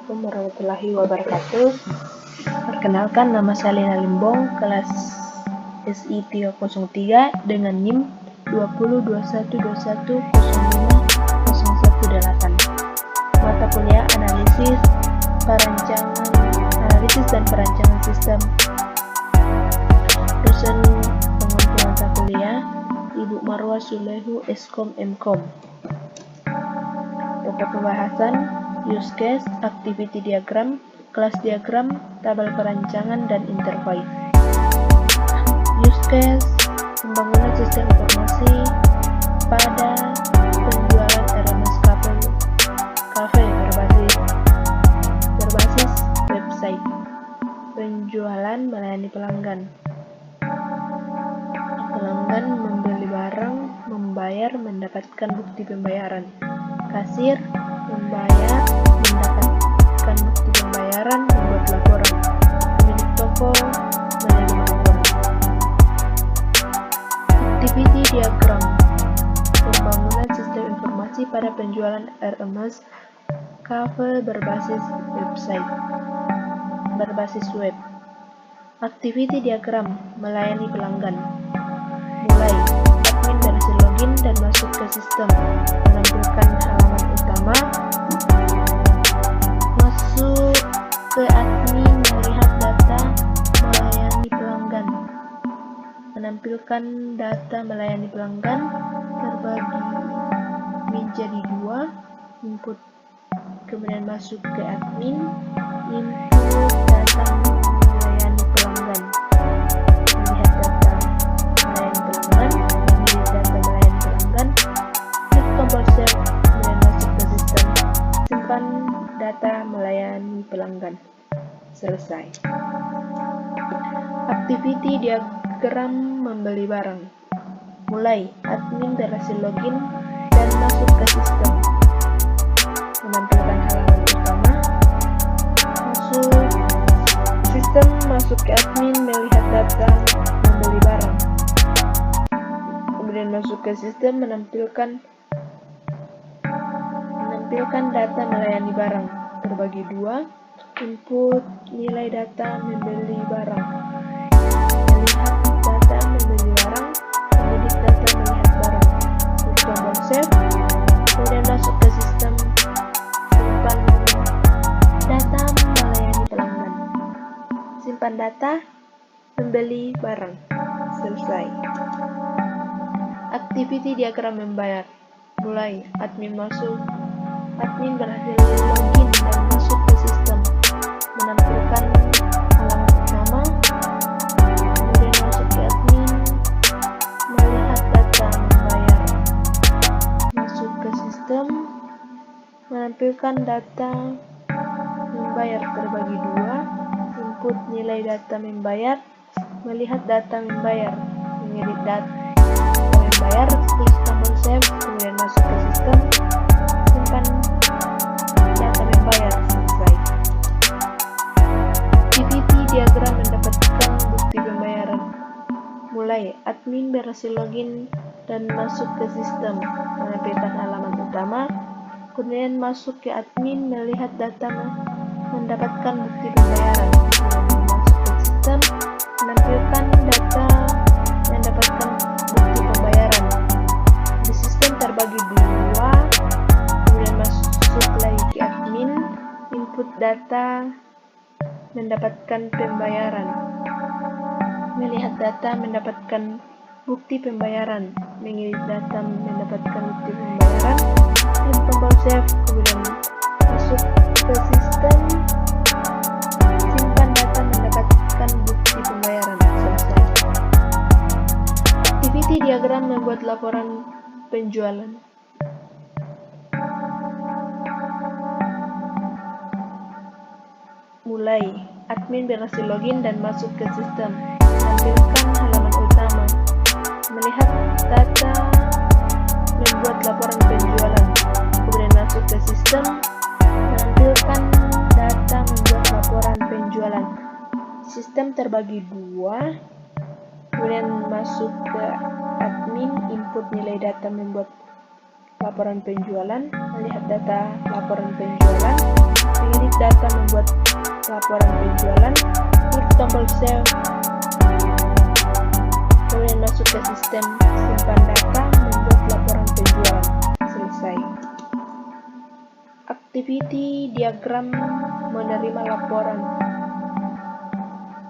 Assalamualaikum warahmatullahi wabarakatuh. Perkenalkan, nama saya Lina Limbong, kelas SI 303 dengan NIM 202121050118. Mata kuliah analisis dan perancangan sistem. Dosen pengampu mata kuliah Ibu Marwah Sulehu, Eskom Mkom. Pokok pembahasan: use case, activity diagram, kelas diagram, tabel perancangan, dan interface. Use case: pembangunan sistem informasi pada penjualan RMS cafe berbasis website. Penjualan melayani pelanggan. Pelanggan membeli barang, membayar, mendapatkan bukti pembayaran. Kasir membayar, mendapatkan bukti pembayaran, membuat laporan. Pemilik toko menerima laporan. Activity diagram: pembangunan sistem informasi pada penjualan RMS cafe berbasis web. Activity diagram: melayani pelanggan. Mulai, admin berhasil login dan masuk ke sistem, menampilkan halaman utama. Masuk ke admin, melihat data, melayani pelanggan. Menampilkan data melayani pelanggan, terbagi menjadi 2, input. Kemudian masuk ke admin, input data melayani pelanggan. Melihat data melayani pelanggan, memilih data melayani pelanggan, klik tombol save, kemudian masuk ke sistem, simpan data melayani pelanggan. Selesai. Activity diagram membeli barang. Mulai, admin berhasil login dan masuk ke sistem, menampilkan halaman utama. Masuk ke admin, melihat data membeli barang. Kemudian masuk ke sistem, menampilkan data melayani barang. Terbagi 2, input nilai data membeli barang. Melihat data membeli barang, edit data melihat barang. Klik tombol save, kemudian masuk ke sistem, simpan data melayani pelanggan. Simpan data membeli barang. Selesai. Activity diagram membayar. Mulai, admin berhasil login dan masuk ke sistem, menampilkan halaman utama. Kemudian masuk ke admin, melihat data membayar. Masuk ke sistem, menampilkan data membayar. Terbagi 2, input nilai data membayar, melihat data membayar, mengedit data membayar, klik tombol save, kemudian masuk ke sistem, simpan data membayar. Selesai. Activity diagram mendapatkan bukti pembayaran. Mulai, admin berhasil login dan masuk ke sistem, menampilkan halaman utama. Kemudian masuk ke admin, melihat data, mendapatkan bukti pembayaran. Kemudian masuk ke sistem, menampilkan data, mendapatkan bukti pembayaran. Di sistem terbagi 2, kemudian masuk lagi ke admin, input data, mendapatkan pembayaran. Melihat data, mendapatkan bukti pembayaran. Mengedit data, mendapatkan bukti pembayaran. Klik tombol save, kemudian masuk ke sistem, simpan data, mendapatkan bukti pembayaran. Selesai. Activity diagram membuat laporan penjualan. Mulai, admin berhasil login dan masuk ke sistem, menampilkan halaman utama. Melihat data, membuat laporan penjualan. Kemudian masuk ke sistem, menampilkan data, membuat laporan penjualan. Sistem terbagi 2, kemudian masuk ke admin, input nilai data membuat laporan penjualan, melihat data laporan penjualan, mengedit data membuat laporan penjualan, klik tombol save. Kemudian masuk ke sistem simpan data, membuat laporan penjualan. Selesai. Activity diagram menerima laporan.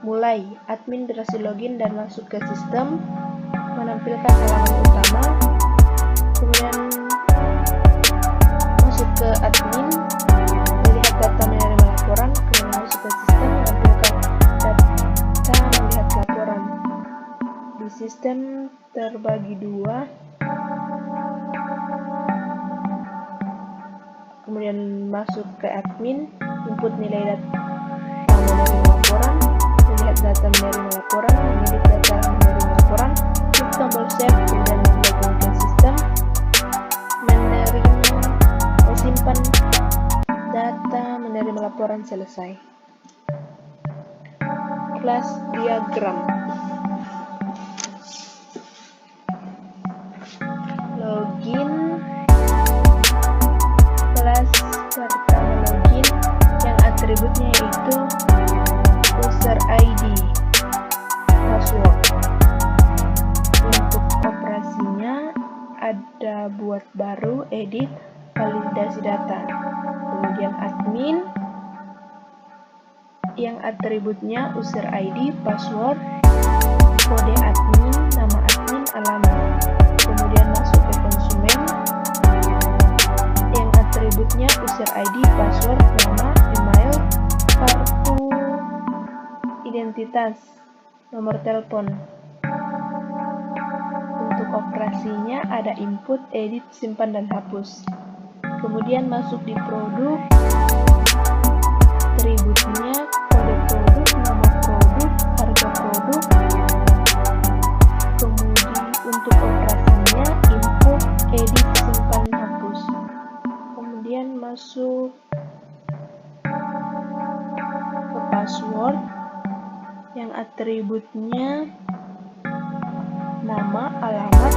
Mulai, admin berhasil login dan masuk ke sistem, menampilkan halaman utama, kemudian masuk ke admin, melihat data menerima laporan, kemudian masuk ke sistem, menampilkan data melihat laporan. Di sistem terbagi dua, kemudian masuk ke admin, input nilai data menerima laporan, melihat data menerima laporan, memilih data menerima laporan, klik tombol save, kemudian login ke sistem, simpan data menerima laporan. Selesai. Kelas diagram. Login. Kelas pertama login yang atributnya yaitu user ID, password. Untuk operasinya ada buat baru, edit, validasi data. Kemudian admin yang atributnya user ID, password, kode admin, nama admin, alamat. Kemudian masuk ke konsumen yang atributnya user ID, password, nama, email, kartu identitas, nomor telepon. Untuk operasinya ada input, edit, simpan, dan hapus. Kemudian masuk di produk, atributnya kode produk, nama produk, harga produk. Kemudian untuk operasinya input, edit, simpan, hapus. Kemudian masuk ke password yang atributnya nama, alamat,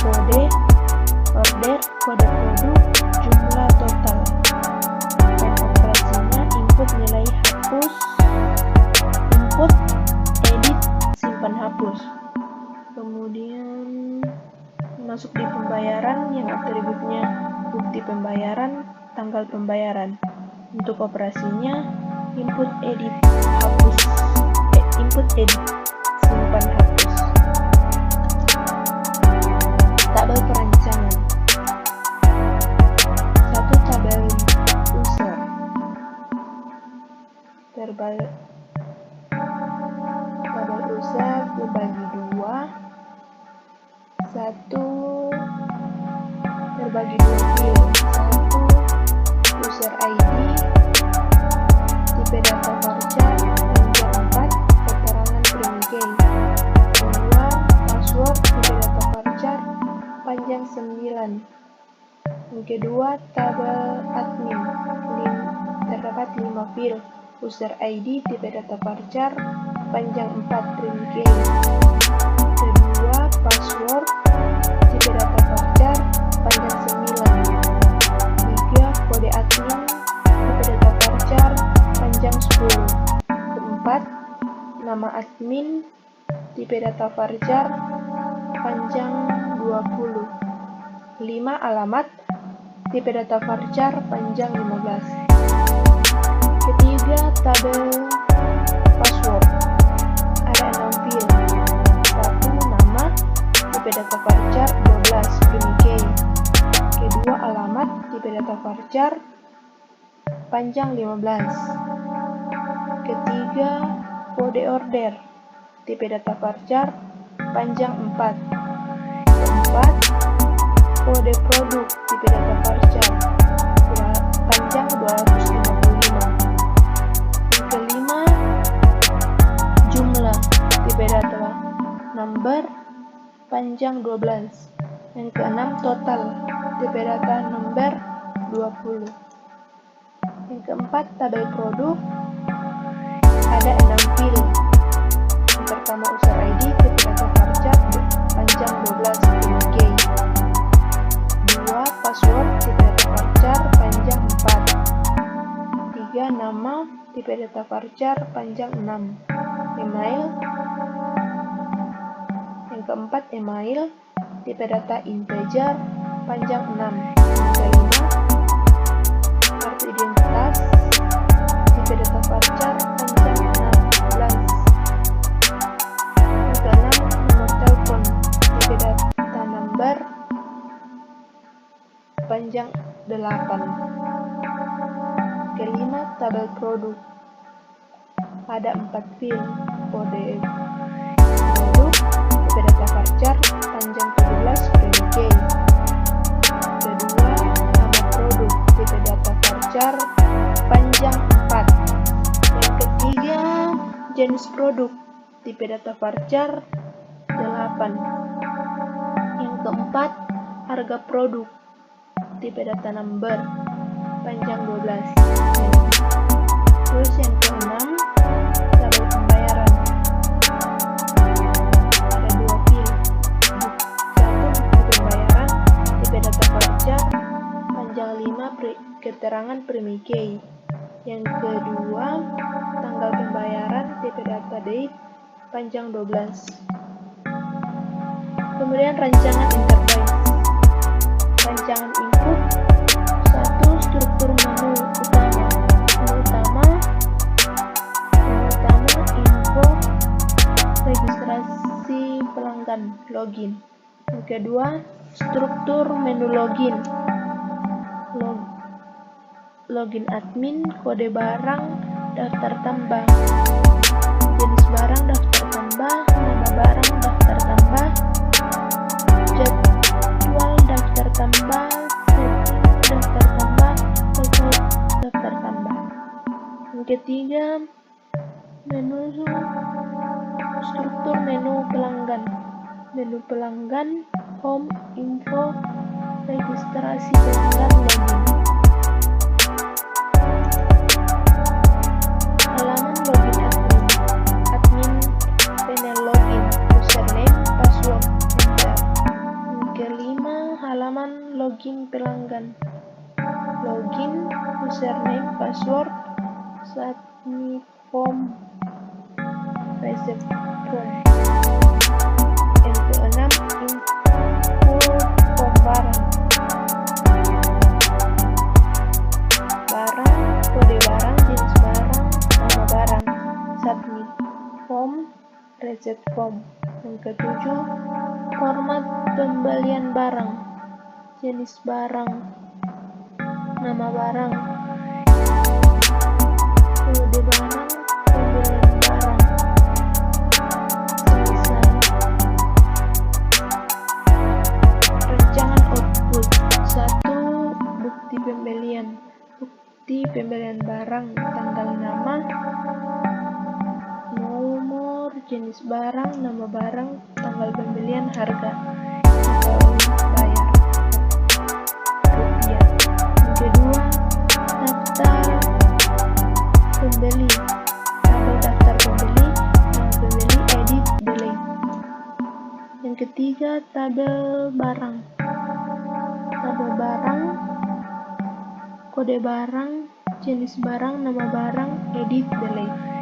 kode, order, kode produk, jumlah total. Dan operasinya input, nilai, hapus, input, edit, simpan, hapus. Kemudian masuk di pembayaran yang atributnya bukti pembayaran, tanggal pembayaran. Untuk operasinya input, edit, hapus, input, edit, simpan, hapus. Tabel perancangan. Satu, tabel user. Tabel user terbagi dua. Satu terbagi dua field. Satu, user ID, tipe data varchar, panjang 4, keterangan print key. Dua, password, tipe data varchar, panjang 9. Yang kedua, tabel admin. Terdapat 5 field. User ID, tipe data varchar, panjang 4, print key. Kedua, password, tipe data varchar, panjang 9. Tiga, kode admin, tipe data varchar, panjang 10. Keempat, nama admin, tipe data varchar, panjang 20. 5, alamat, tipe data varchar, panjang 15. Ketiga, tabel password. Ada 6 field. 1, nama, tipe data varchar, 12, print key. Kedua, alamat, tipe data varchar, panjang 15. Ketiga, kode order, tipe data varchar, panjang 4. Keempat, kode produk, tipe data varchar, panjang 255. Yang kelima, jumlah, tipe data number, panjang 12. Yang keenam, total, tipe data number, 20. Yang keempat, tabel produk, ada 6 field. Yang pertama, user ID, tipe data varchar, panjang 12, print key. 2, password, tipe data varchar, panjang 4. 3, ketiga, nama, tipe data varchar, panjang 6. Email. Yang keempat, email, tipe data integer, panjang 6. Yang kelima, kartu identitas, tipe data varchar, panjang 16. Yang keenam, nomor telepon, tipe data number, panjang 8. Kelima, tabel produk, ada 4 field, kode produk, tipe data varchar, panjang 17, primi key. Kedua, nama produk, tipe data varchar, panjang 4. Yang ketiga, jenis produk, tipe data varchar, 8. Yang keempat, harga produk, tipe data number, panjang 12. Terus yang keenam, tabel pembayaran, ada 2 field. Satu, bukti pembayaran, tipe data varchar, panjang 5, keterangan primi key. Yang kedua, tanggal pembayaran, tipe data date, panjang 12. Kemudian rancangan interface. Rancangan input. 1. Struktur menu utama. Menu utama info, registrasi pelanggan, login. Yang kedua, struktur menu login. Login admin, kode barang, daftar tambah, jenis barang, daftar tambah, nama barang, daftar tambah, jadwal, daftar tambah, setting, daftar tambah, layout, daftar tambah. Yang ketiga, struktur menu pelanggan. Menu pelanggan, home, info, registrasi pelanggan, login. Halaman login admin. Admin panel login, username, password, enter. Yang kelima, halaman login pelanggan. Login, username, password, submit form, receipt form. Yang keenam, info form barang. Barang, kode barang, jenis barang, nama barang, submit form, receipt form. Yang ketujuh, format pembelian barang, jenis barang, nama barang, kode barang, pembelian barang. Selesai. Rancangan output. 1. Bukti pembelian. Bukti pembelian barang, tanggal, nama, nomor, jenis barang, nama barang, tanggal pembelian, harga, bayar, rupiah. Yang kedua, daftar pembeli, tabel daftar pembeli, nama pembeli, edit, delete. Yang ketiga, tabel barang. Tabel barang, kode barang, jenis barang, nama barang, edit, delete.